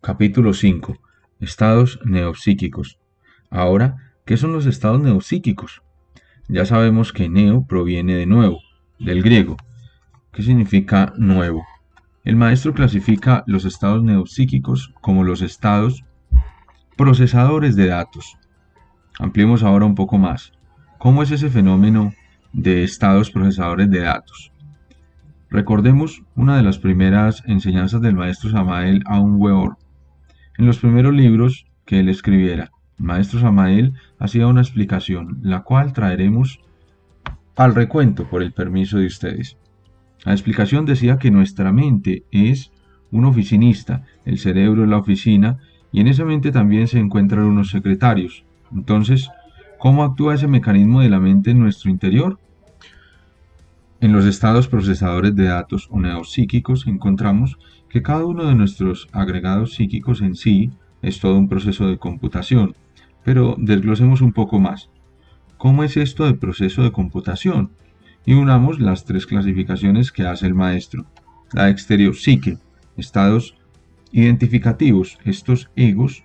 Capítulo 5. Estados neopsíquicos. Ahora, ¿qué son los estados neopsíquicos? Ya sabemos que neo proviene de nuevo, del griego. ¿Qué significa nuevo? El maestro clasifica los estados neopsíquicos como los estados procesadores de datos. Ampliemos ahora un poco más. ¿Cómo es ese fenómeno de estados procesadores de datos? Recordemos una de las primeras enseñanzas del maestro Samael Aun Weor. En los primeros libros que él escribiera, el maestro Samael hacía una explicación, la cual traeremos al recuento por el permiso de ustedes. La explicación decía que nuestra mente es un oficinista, el cerebro es la oficina, y en esa mente también se encuentran unos secretarios. Entonces, ¿cómo actúa ese mecanismo de la mente en nuestro interior? En los estados procesadores de datos o neopsíquicos encontramos que cada uno de nuestros agregados psíquicos en sí es todo un proceso de computación, pero desglosemos un poco más. ¿Cómo es esto de proceso de computación? Y unamos las tres clasificaciones que hace el maestro. La exteriopsique, estados identificativos, estos egos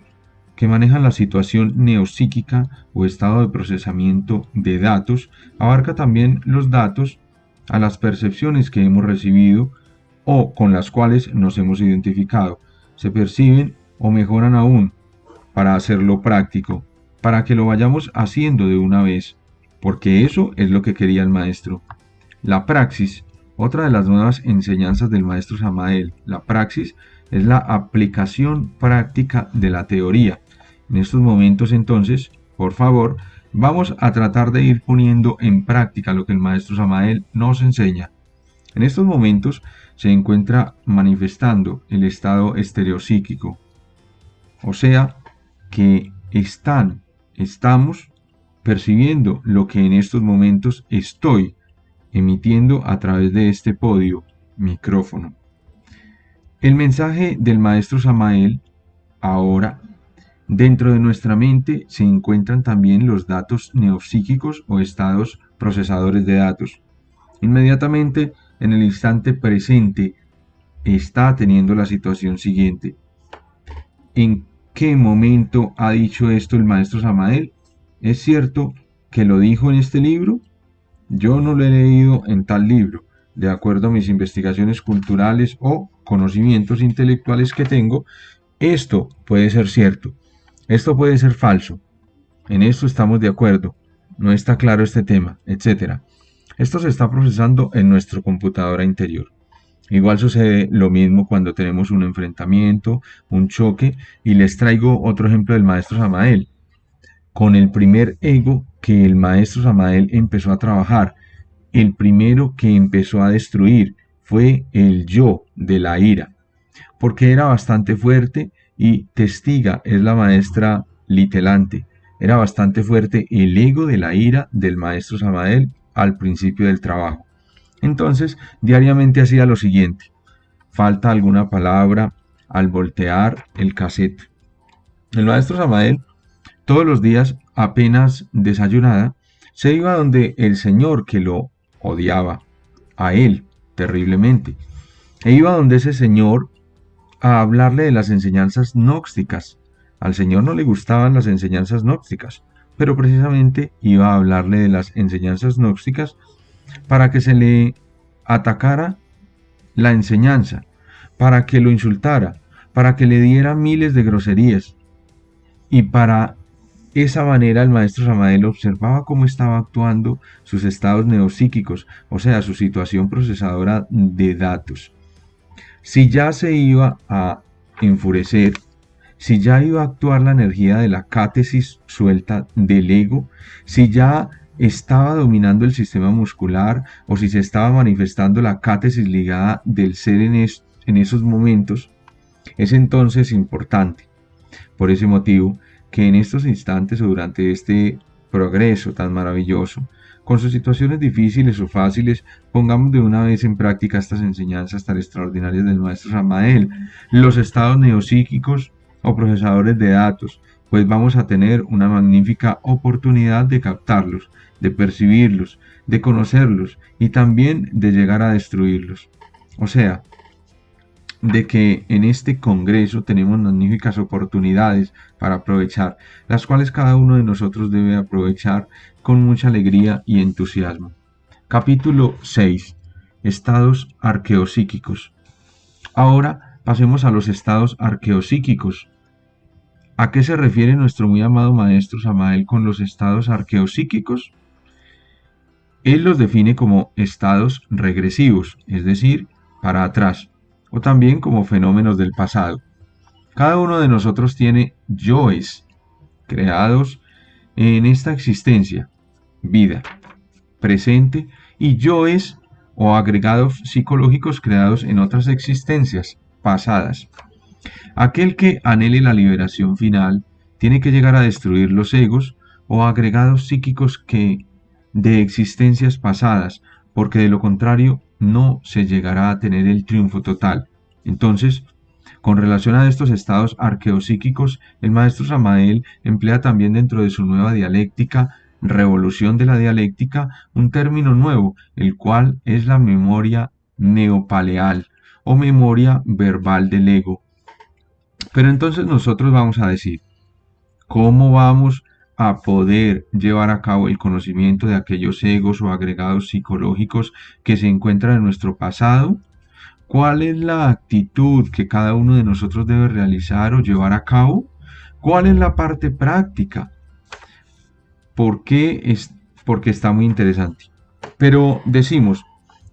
que manejan la situación neopsíquica o estado de procesamiento de datos, abarca también los datos a las percepciones que hemos recibido o con las cuales nos hemos identificado. Se perciben o mejoran aún para hacerlo práctico, para que lo vayamos haciendo de una vez, porque eso es lo que quería el maestro. La praxis, otra de las nuevas enseñanzas del maestro Samael, la praxis es la aplicación práctica de la teoría. En estos momentos entonces, por favor, vamos a tratar de ir poniendo en práctica lo que el maestro Samael nos enseña. En estos momentos se encuentra manifestando el estado estereopsíquico, o sea, que estamos percibiendo lo que en estos momentos estoy emitiendo a través de este podio, micrófono. El mensaje del maestro Samael ahora. Dentro de nuestra mente se encuentran también los datos neopsíquicos o estados procesadores de datos. Inmediatamente, en el instante presente, está teniendo la situación siguiente. ¿En qué momento ha dicho esto el maestro Samael? ¿Es cierto que lo dijo en este libro? Yo no lo he leído en tal libro. De acuerdo a mis investigaciones culturales o conocimientos intelectuales que tengo, esto puede ser cierto. Esto puede ser falso. En esto estamos de acuerdo. No está claro este tema, etc. Esto se está procesando en nuestra computadora interior. Igual sucede lo mismo cuando tenemos un enfrentamiento, un choque, y les traigo otro ejemplo del maestro Samael. Con el primer ego que el maestro Samael empezó a trabajar, el primero que empezó a destruir fue el yo de la ira, porque era bastante fuerte y Testiga es la maestra litelante. Era bastante fuerte el ego de la ira del maestro Samael al principio del trabajo. Entonces, diariamente hacía lo siguiente. Falta alguna palabra al voltear el cassette. El maestro Samael, todos los días, apenas desayunada, se iba donde el señor que lo odiaba, a él, terriblemente. E iba donde ese señor a hablarle de las enseñanzas gnósticas. Al Señor no le gustaban las enseñanzas gnósticas, pero precisamente iba a hablarle de las enseñanzas gnósticas para que se le atacara la enseñanza, para que lo insultara, para que le diera miles de groserías. Y para esa manera el maestro Samael observaba cómo estaba actuando sus estados neopsíquicos, o sea, su situación procesadora de datos. Si ya se iba a enfurecer, si ya iba a actuar la energía de la cátesis suelta del ego, si ya estaba dominando el sistema muscular o si se estaba manifestando la cátesis ligada del ser en esos momentos, es entonces importante. Por ese motivo, que en estos instantes o durante este progreso tan maravilloso, con sus situaciones difíciles o fáciles, pongamos de una vez en práctica estas enseñanzas tan extraordinarias del maestro Samael, los estados neopsíquicos o procesadores de datos, pues vamos a tener una magnífica oportunidad de captarlos, de percibirlos, de conocerlos y también de llegar a destruirlos. O sea, de que en este congreso tenemos magníficas oportunidades para aprovechar, las cuales cada uno de nosotros debe aprovechar con mucha alegría y entusiasmo. Capítulo 6. Estados arqueopsíquicos. Ahora pasemos a los estados arqueopsíquicos. ¿A qué se refiere nuestro muy amado maestro Samael con los estados arqueopsíquicos? Él los define como estados regresivos, es decir, para atrás, o también como fenómenos del pasado. Cada uno de nosotros tiene yoes creados en esta existencia, vida, presente, y yoes o agregados psicológicos creados en otras existencias pasadas. Aquel que anhele la liberación final tiene que llegar a destruir los egos o agregados psíquicos que de existencias pasadas, porque de lo contrario no se llegará a tener el triunfo total. Entonces, con relación a estos estados arqueopsíquicos, el maestro Samael emplea también dentro de su nueva dialéctica, revolución de la dialéctica, un término nuevo, el cual es la memoria neopaleal o memoria verbal del ego. Pero entonces nosotros vamos a decir, ¿cómo vamos a poder llevar a cabo el conocimiento de aquellos egos o agregados psicológicos que se encuentran en nuestro pasado? ¿Cuál es la actitud que cada uno de nosotros debe realizar o llevar a cabo? ¿Cuál es la parte práctica? ¿Por qué? Porque está muy interesante. Pero decimos,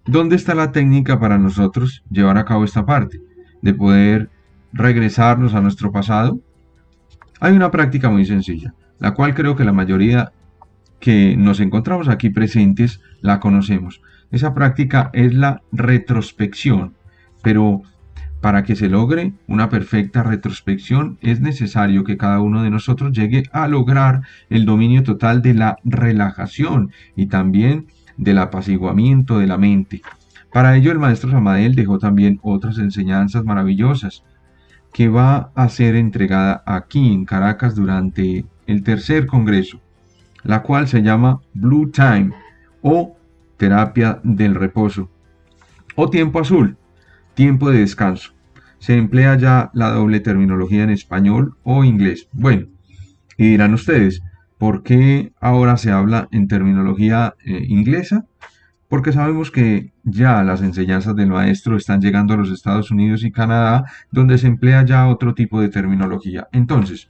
¿dónde está la técnica para nosotros llevar a cabo esta parte? De poder regresarnos a nuestro pasado. Hay una práctica muy sencilla, la cual creo que la mayoría que nos encontramos aquí presentes la conocemos. Esa práctica es la retrospección, pero para que se logre una perfecta retrospección es necesario que cada uno de nosotros llegue a lograr el dominio total de la relajación y también del apaciguamiento de la mente. Para ello el maestro Samael dejó también otras enseñanzas maravillosas que va a ser entregada aquí en Caracas durante el tercer congreso, la cual se llama Blue Time o terapia del reposo o tiempo azul, tiempo de descanso. Se emplea ya la doble terminología en español o inglés. Bueno, y dirán ustedes, ¿por qué ahora se habla en terminología inglesa? Porque sabemos que ya las enseñanzas del maestro están llegando a los Estados Unidos y Canadá, donde se emplea ya otro tipo de terminología. Entonces,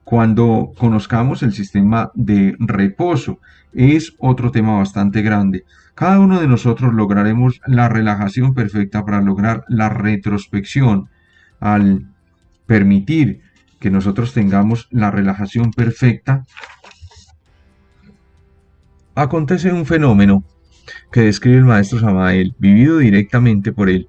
cuando conozcamos el sistema de reposo, es otro tema bastante grande. Cada uno de nosotros lograremos la relajación perfecta para lograr la retrospección. Al permitir que nosotros tengamos la relajación perfecta, acontece un fenómeno que describe el maestro Samael, vivido directamente por él.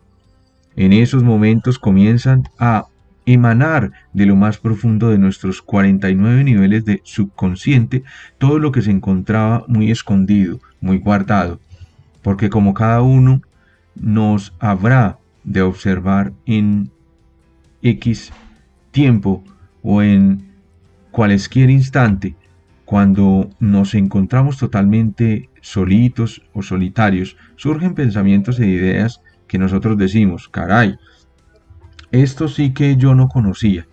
En esos momentos comienzan a emanar de lo más profundo de nuestros 49 niveles de subconsciente todo lo que se encontraba muy escondido, muy guardado, porque como cada uno nos habrá de observar en X tiempo o en cualesquier instante, cuando nos encontramos totalmente solitos o solitarios, surgen pensamientos e ideas que nosotros decimos, caray, esto sí que yo no conocía.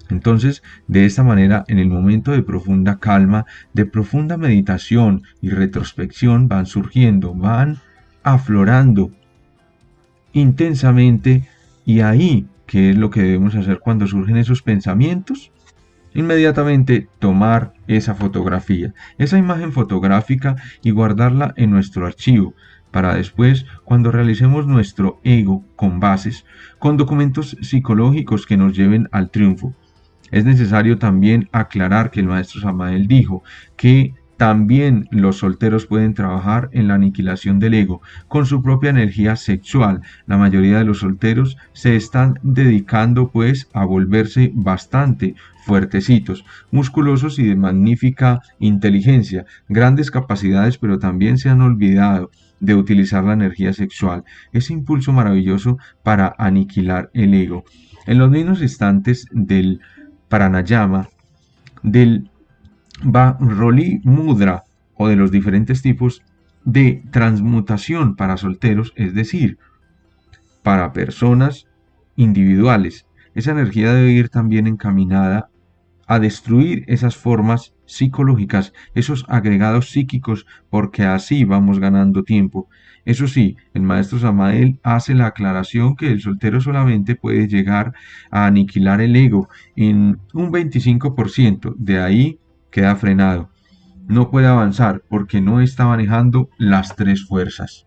Entonces, de esta manera, en el momento de profunda calma, de profunda meditación y retrospección, van surgiendo, van aflorando intensamente, y ahí, ¿qué es lo que debemos hacer cuando surgen esos pensamientos? Inmediatamente tomar esa fotografía, esa imagen fotográfica y guardarla en nuestro archivo para después, cuando realicemos nuestro ego con bases, con documentos psicológicos que nos lleven al triunfo. Es necesario también aclarar que el maestro Samael dijo que también los solteros pueden trabajar en la aniquilación del ego con su propia energía sexual. La mayoría de los solteros se están dedicando pues a volverse bastante fuertecitos, musculosos y de magnífica inteligencia, grandes capacidades, pero también se han olvidado de utilizar la energía sexual, ese impulso maravilloso para aniquilar el ego. En los mismos instantes del pranayama, del Roli Mudra o de los diferentes tipos de transmutación para solteros, es decir, para personas individuales. Esa energía debe ir también encaminada a destruir esas formas psicológicas, esos agregados psíquicos, porque así vamos ganando tiempo. Eso sí, el maestro Samael hace la aclaración que el soltero solamente puede llegar a aniquilar el ego en un 25%, de ahí queda frenado. No puede avanzar porque no está manejando las tres fuerzas.